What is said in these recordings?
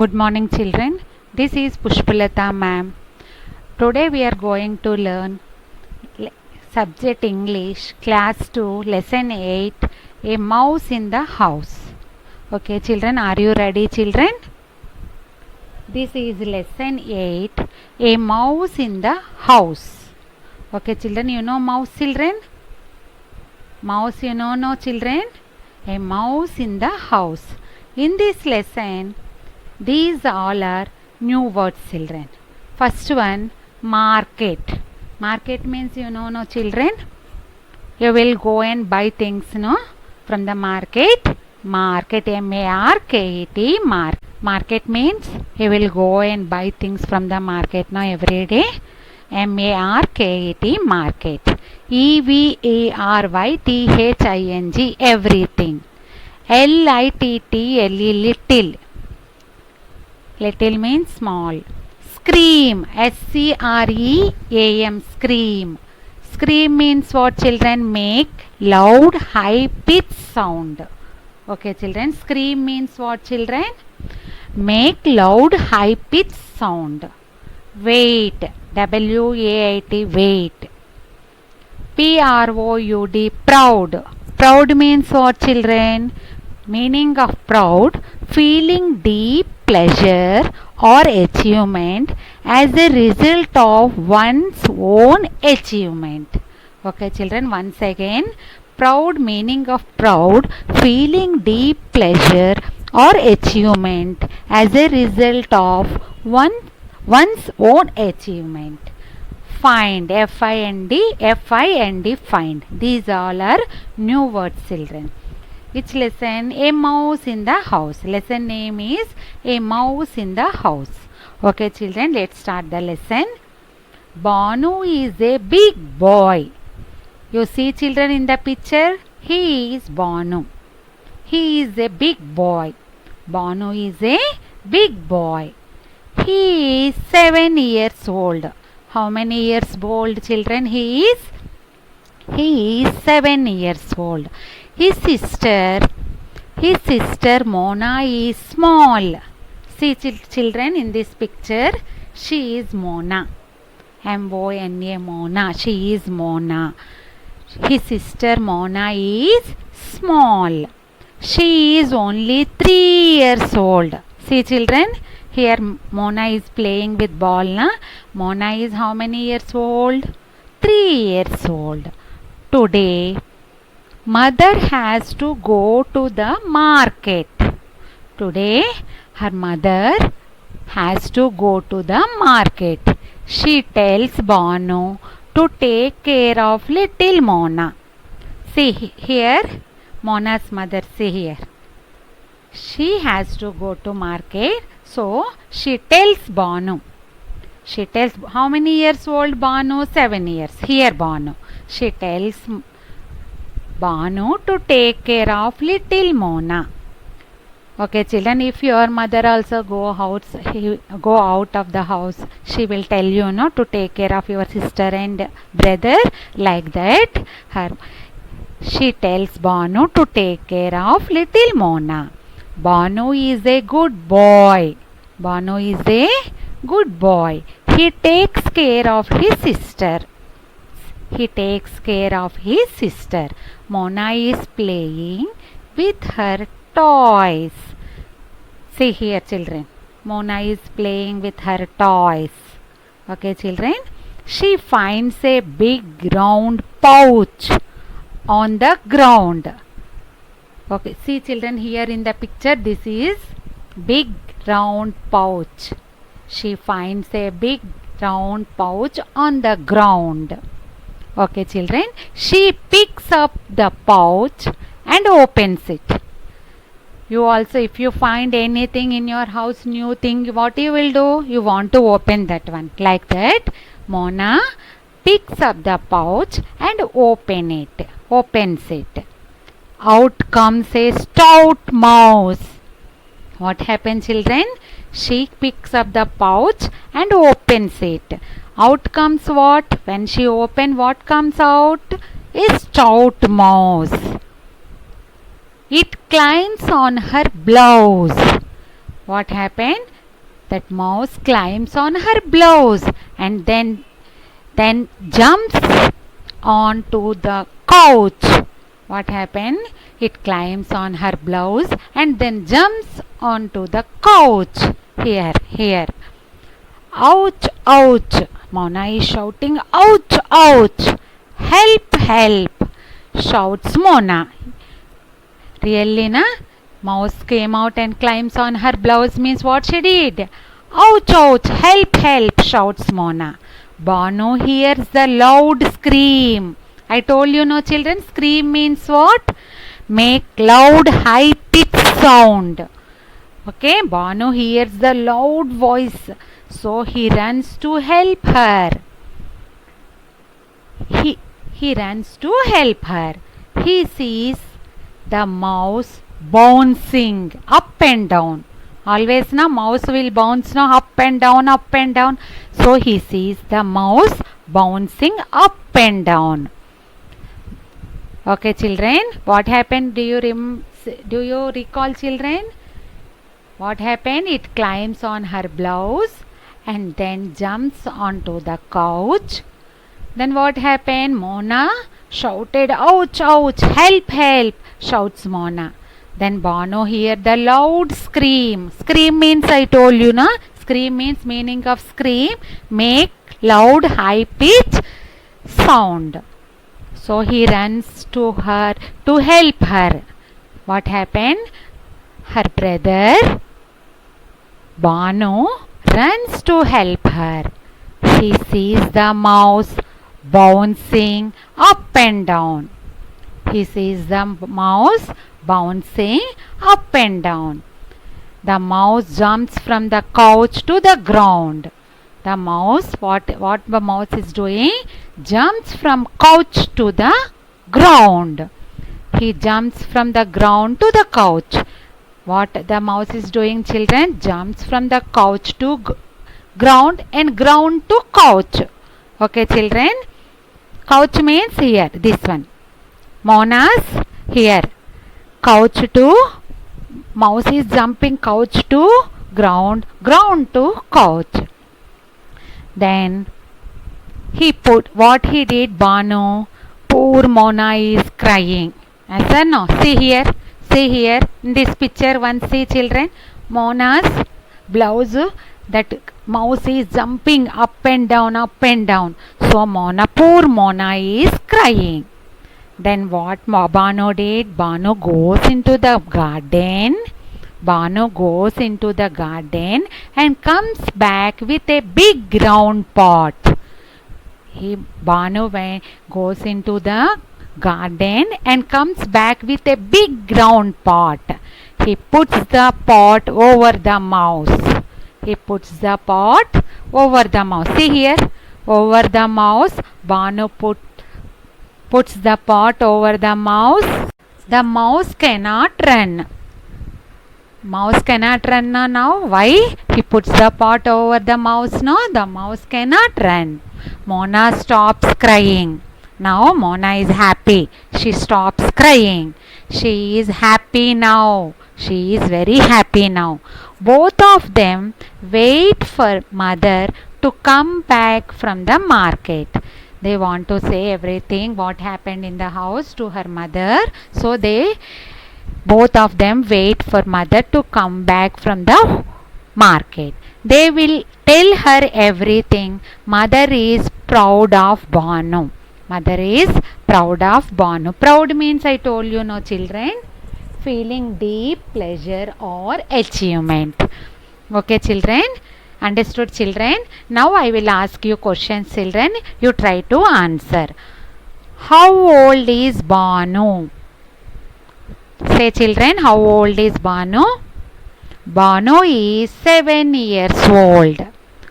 Good morning, children. This is Pushpalata ma'am. Today we are going to learn subject English class 2 lesson 8, a mouse in the house. Okay children, are you ready children? This is lesson 8, a mouse in the house. Okay children, you know mouse children? Mouse you know no children? A mouse in the house. In this lesson these all are new words children. First one, market. Market means you know no children? You will go and buy things no from the market. Market, M-A-R-K-E-T, market. Market means you will go and buy things from the market no every day. M-A-R-K-E-T, market. E-V-E-R-Y-T-H-I-N-G, everything. L-I-T-T-L-E, little. Little means small. Scream, S-C-R-E-A-M, scream. Scream means what children? Make loud high pitch sound. Okay children, scream means what children? Make loud high pitch sound. Wait, W-A-I-T, wait. P-R-O-U-D, proud. Proud means what children? Meaning of proud, feeling deep pleasure or achievement as a result of one's own achievement. Okay children, once again, proud, meaning of proud, feeling deep pleasure or achievement as a result of one's own achievement. Find, F-I-N-D, F-I-N-D, find. These all are new words children. Which lesson? A mouse in the house. Lesson name is A Mouse in the House. Okay children, let's start the lesson. Banu is a big boy. You see children in the picture? He is Banu. He is a big boy. Banu is a big boy. He is 7 years old. How many years old children he is? He is 7 years old. His sister Mona is small. See children in this picture, she is Mona. M-O-N-A, Mona. She is Mona. His sister Mona is small. She is only 3 years old. See children, here Mona is playing with ball. Na? Mona is how many years old? 3 years old. Today, mother has to go to the market. Today, her mother has to go to the market. She tells Banu to take care of little Mona. See here, Mona's mother, see here. She has to go to market, so she tells Banu. She tells, how many years old Banu? 7 years. Here Banu. She tells Banu to take care of little Mona. Okay children, if your mother also go out of the house, she will tell you no to take care of your sister and brother, like that. She tells Banu to take care of little Mona. Banu is a good boy. Banu is a good boy. He takes care of his sister. He takes care of his sister. Mona is playing with her toys. See here children. Mona is playing with her toys. Okay children. She finds a big round pouch on the ground. Okay, see children here in the picture, this is big round pouch. She finds a big round pouch on the ground. Okay children, she picks up the pouch and opens it. You also, if you find anything in your house, new thing, what you will do? You want to open that one. Like that, Mona picks up the pouch and opens it. Out comes a stout mouse. What happens children? She picks up the pouch and opens it. Out comes what? When she opens, what comes out? A stout mouse. It climbs on her blouse. What happened? That mouse climbs on her blouse and then jumps onto the couch. What happened? It climbs on her blouse and then jumps onto the couch. Here. Ouch, ouch. Mona is shouting, ouch, ouch. Help, help, shouts Mona. Really, na? Mouse came out and climbs on her blouse means what she did? Ouch, ouch, help, help, shouts Mona. Banu hears the loud scream. I told you, no children, scream means what? Make loud high pitch sound. Okay, Banu hears the loud voice, so he runs to help her. He runs to help her. He sees the mouse bouncing up and down. Always na mouse will bounce now up and down, up and down. So he sees the mouse bouncing up and down. Okay, children, what happened? Do you recall, children? What happened? It climbs on her blouse and then jumps onto the couch. Then what happened? Mona shouted, ouch, ouch, help, help, shouts Mona. Then Banu heard the loud scream. Scream means, I told you, na? Scream means meaning of scream, make loud high pitch sound. So he runs to her to help her. What happened? Her brother Banu runs to help her. He sees the mouse bouncing up and down. He sees the mouse bouncing up and down. The mouse jumps from the couch to the ground. The mouse, what the mouse is doing? Jumps from couch to the ground. He jumps from the ground to the couch. What the mouse is doing, children? Jumps from the couch to ground and ground to couch. Okay, children? Couch means here, this one. Mona's here. Couch to, mouse is jumping couch to ground, ground to couch. Then what he did, Banu? Poor Mona is crying. Yes or no? See here in this picture, one see, children, Mona's blouse, that mouse is jumping up and down, up and down. So poor Mona is crying. Then what Banu did? Banu goes into the garden. Banu goes into the garden and comes back with a big round pot. Banu goes into the garden and comes back with a big round pot. He puts the pot over the mouse. He puts the pot over the mouse. See here, over the mouse. Banu puts the pot over the mouse. The mouse cannot run. Mouse cannot run now. Why? He puts the pot over the mouse. No, the mouse cannot run. Mona stops crying. Now Mona is happy. She stops crying. She is happy now. She is very happy now. Both of them wait for mother to come back from the market. They want to say everything what happened in the house to her mother. So both of them wait for mother to come back from the market. They will tell her everything. Mother is proud of Banu. Mother is proud of Banu. Proud means, I told you, no children, feeling deep pleasure or achievement. Okay, children? Understood, children? Now I will ask you questions, children. You try to answer. How old is Banu? Say, children, how old is Banu? Banu is 7 years old.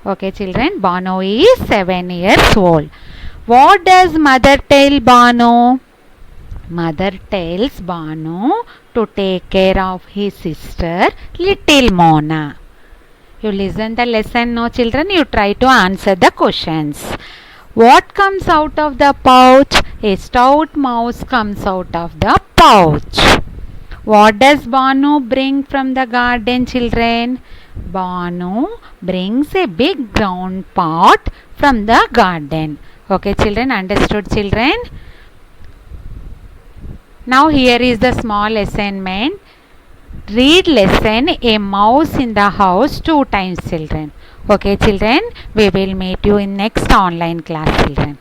Okay, children, Banu is 7 years old. What does mother tell Banu? Mother tells Banu to take care of his sister, little Mona. You listen the lesson, no children? You try to answer the questions. What comes out of the pouch? A stout mouse comes out of the pouch. What does Banu bring from the garden, children? Banu brings a big brown pot from the garden. Okay, children, understood, children? Now here is the small assignment. Read lesson A Mouse in the House 2 times, children. Okay, children, we will meet you in next online class, children.